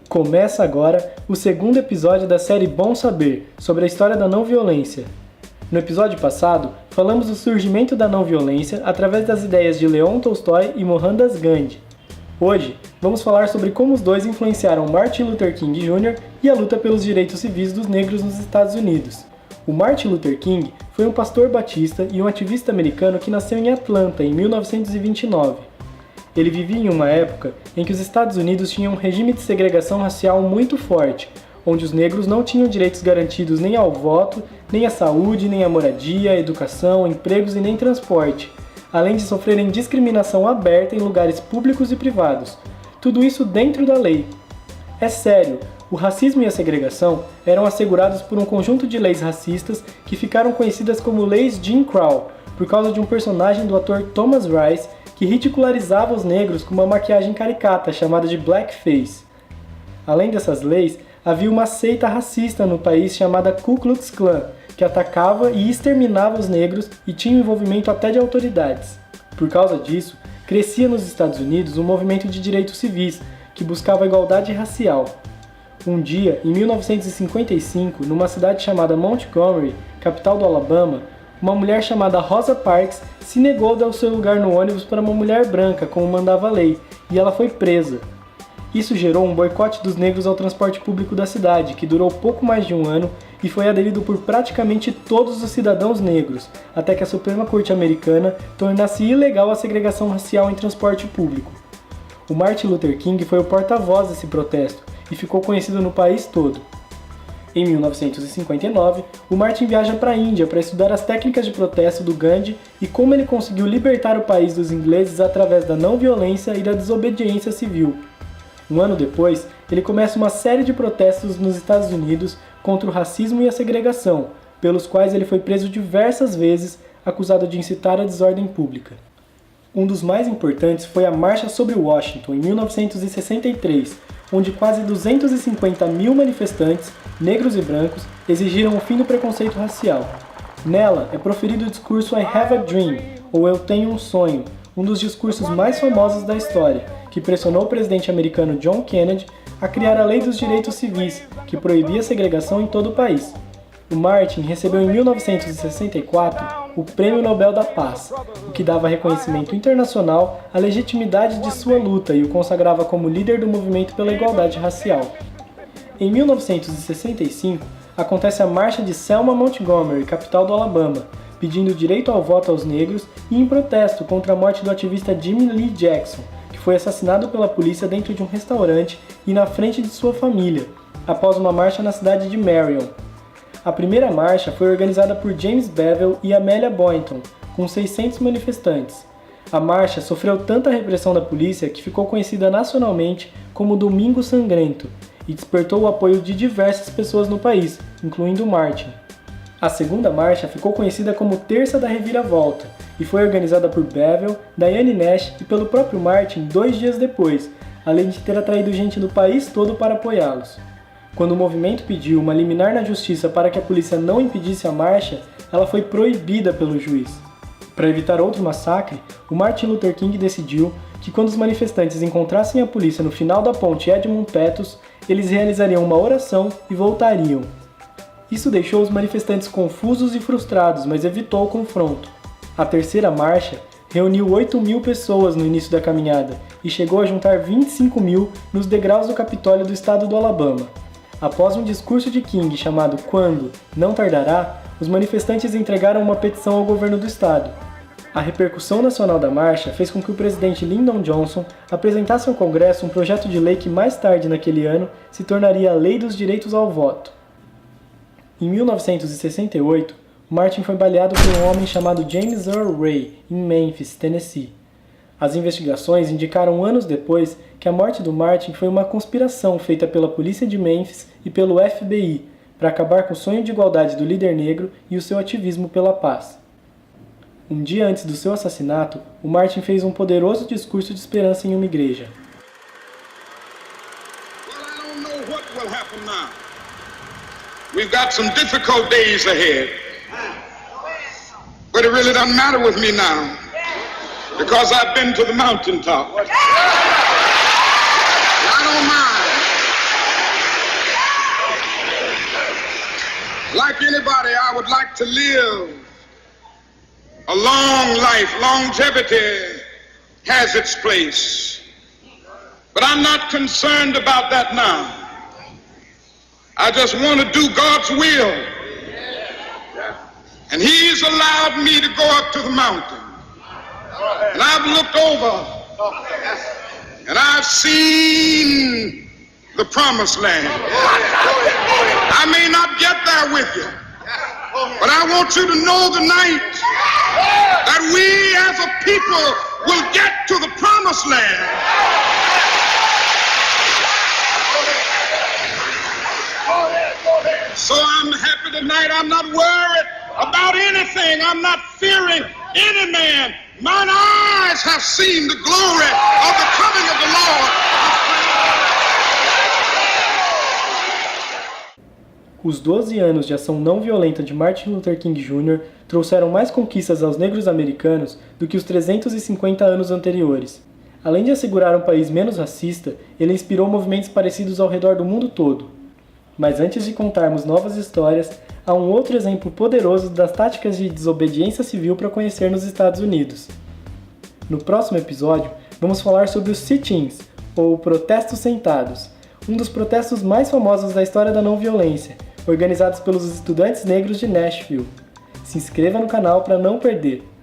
Começa agora o segundo episódio da série Bom Saber, sobre a história da não-violência. No episódio passado, falamos do surgimento da não-violência através das ideias de Leon Tolstói e Mohandas Gandhi. Hoje, vamos falar sobre como os dois influenciaram Martin Luther King Jr. e a luta pelos direitos civis dos negros nos Estados Unidos. O Martin Luther King foi um pastor batista e um ativista americano que nasceu em Atlanta em 1929. Ele vivia em uma época em que os Estados Unidos tinham um regime de segregação racial muito forte, onde os negros não tinham direitos garantidos nem ao voto, nem à saúde, nem à moradia, educação, empregos e nem transporte, além de sofrerem discriminação aberta em lugares públicos e privados. Tudo isso dentro da lei. É sério, o racismo e a segregação eram assegurados por um conjunto de leis racistas que ficaram conhecidas como Leis Jim Crow, por causa de um personagem do ator Thomas Rice que ridicularizava os negros com uma maquiagem caricata chamada de blackface. Além dessas leis, havia uma seita racista no país chamada Ku Klux Klan, que atacava e exterminava os negros e tinha envolvimento até de autoridades. Por causa disso, crescia nos Estados Unidos um movimento de direitos civis, que buscava a igualdade racial. Um dia, em 1955, numa cidade chamada Montgomery, capital do Alabama, uma mulher chamada Rosa Parks se negou a dar o seu lugar no ônibus para uma mulher branca, como mandava a lei, e ela foi presa. Isso gerou um boicote dos negros ao transporte público da cidade, que durou pouco mais de um ano e foi aderido por praticamente todos os cidadãos negros, até que a Suprema Corte americana tornasse ilegal a segregação racial em transporte público. O Martin Luther King foi o porta-voz desse protesto e ficou conhecido no país todo. Em 1959, o Martin viaja para a Índia para estudar as técnicas de protesto do Gandhi e como ele conseguiu libertar o país dos ingleses através da não-violência e da desobediência civil. Um ano depois, ele começa uma série de protestos nos Estados Unidos contra o racismo e a segregação, pelos quais ele foi preso diversas vezes, acusado de incitar a desordem pública. Um dos mais importantes foi a Marcha sobre Washington, em 1963, onde quase 250 mil manifestantes, negros e brancos, exigiram o fim do preconceito racial. Nela é proferido o discurso I Have a Dream, ou Eu Tenho um Sonho, um dos discursos mais famosos da história, que pressionou o presidente americano John Kennedy a criar a Lei dos Direitos Civis, que proibia a segregação em todo o país. O Martin recebeu em 1964 o Prêmio Nobel da Paz, o que dava reconhecimento internacional à legitimidade de sua luta e o consagrava como líder do movimento pela igualdade racial. Em 1965, acontece a Marcha de Selma Montgomery, capital do Alabama, pedindo direito ao voto aos negros e em protesto contra a morte do ativista Jimmy Lee Jackson, que foi assassinado pela polícia dentro de um restaurante e na frente de sua família, após uma marcha na cidade de Marion. A primeira marcha foi organizada por James Bevel e Amelia Boynton, com 600 manifestantes. A marcha sofreu tanta repressão da polícia que ficou conhecida nacionalmente como Domingo Sangrento e despertou o apoio de diversas pessoas no país, incluindo Martin. A segunda marcha ficou conhecida como Terça da Reviravolta e foi organizada por Bevel, Diane Nash e pelo próprio Martin 2 dias depois, além de ter atraído gente do país todo para apoiá-los. Quando o movimento pediu uma liminar na justiça para que a polícia não impedisse a marcha, ela foi proibida pelo juiz. Para evitar outro massacre, o Martin Luther King decidiu que quando os manifestantes encontrassem a polícia no final da ponte Edmund Pettus, eles realizariam uma oração e voltariam. Isso deixou os manifestantes confusos e frustrados, mas evitou o confronto. A terceira marcha reuniu 8 mil pessoas no início da caminhada e chegou a juntar 25 mil nos degraus do Capitólio do estado do Alabama. Após um discurso de King chamado Quando Não Tardará, os manifestantes entregaram uma petição ao governo do estado. A repercussão nacional da marcha fez com que o presidente Lyndon Johnson apresentasse ao Congresso um projeto de lei que mais tarde naquele ano se tornaria a Lei dos Direitos ao Voto. Em 1968, Martin foi baleado por um homem chamado James Earl Ray, em Memphis, Tennessee. As investigações indicaram anos depois que a morte do Martin foi uma conspiração feita pela polícia de Memphis e pelo FBI para acabar com o sonho de igualdade do líder negro e o seu ativismo pela paz. Um dia antes do seu assassinato, o Martin fez um poderoso discurso de esperança em uma igreja. We've got some difficult days ahead, but it really doesn't matter with me now, because I've been to the mountaintop. I don't mind. like anybody, I would like to live a long life. Longevity has its place. But I'm not concerned about that now. I just want to do God's will. And He's allowed me to go up to the mountain. And I've looked over and I've seen the promised land. I may not get there with you, but I want you to know tonight that we as a people will get to the promised land. So I'm happy tonight. I'm not worried about anything. I'm not fearing any man. Mine eyes have seen the glory of the coming of the Lord. Os 12 anos de ação não violenta de Martin Luther King Jr. trouxeram mais conquistas aos negros americanos do que os 350 anos anteriores. Além de assegurar um país menos racista, ele inspirou movimentos parecidos ao redor do mundo todo. Mas antes de contarmos novas histórias, há um outro exemplo poderoso das táticas de desobediência civil para conhecer nos Estados Unidos. No próximo episódio, vamos falar sobre os sit-ins, ou protestos sentados, um dos protestos mais famosos da história da não violência, organizados pelos estudantes negros de Nashville. Se inscreva no canal para não perder!